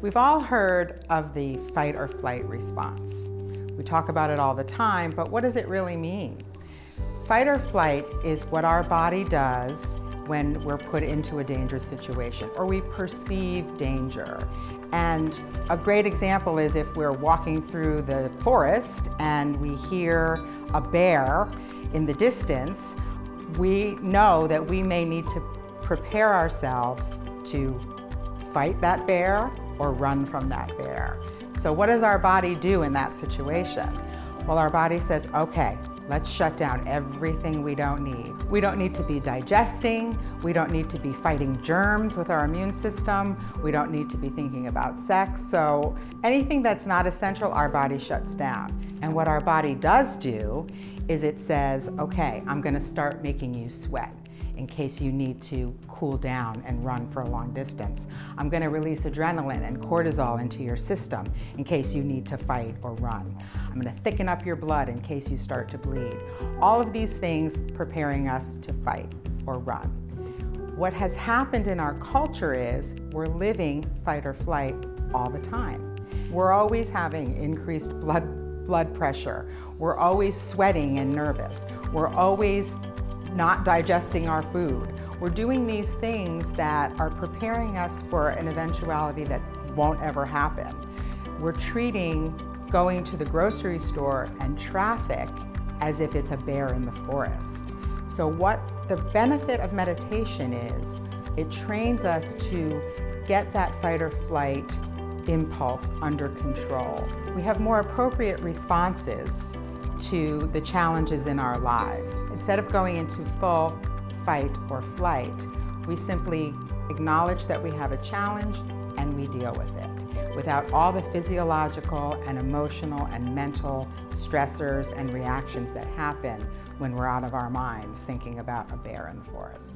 We've all heard of the fight or flight response. We talk about it all the time, but what does it really mean? Fight or flight is what our body does when we're put into a dangerous situation or we perceive danger. And a great example is if we're walking through the forest and we hear a bear in the distance, we know that we may need to prepare ourselves to fight that bear or run from that bear. So what does our body do in that situation? Well, our body says, okay, let's shut down everything we don't need. We don't need to be digesting. We don't need to be fighting germs with our immune system. We don't need to be thinking about sex. So anything that's not essential, our body shuts down. And what our body does do is it says, okay, I'm gonna start making you sweat in case you need to cool down and run for a long distance. I'm gonna release adrenaline and cortisol into your system in case you need to fight or run. I'm gonna thicken up your blood in case you start to bleed. All of these things preparing us to fight or run. What has happened in our culture is we're living fight or flight all the time. We're always having increased blood pressure. We're always sweating and nervous. We're always not digesting our food. We're doing these things that are preparing us for an eventuality that won't ever happen. We're treating going to the grocery store and traffic as if it's a bear in the forest. So what the benefit of meditation is, it trains us to get that fight or flight impulse under control. We have more appropriate responses to the challenges in our lives. Instead of going into full fight or flight, we simply acknowledge that we have a challenge and we deal with it without all the physiological and emotional and mental stressors and reactions that happen when we're out of our minds thinking about a bear in the forest.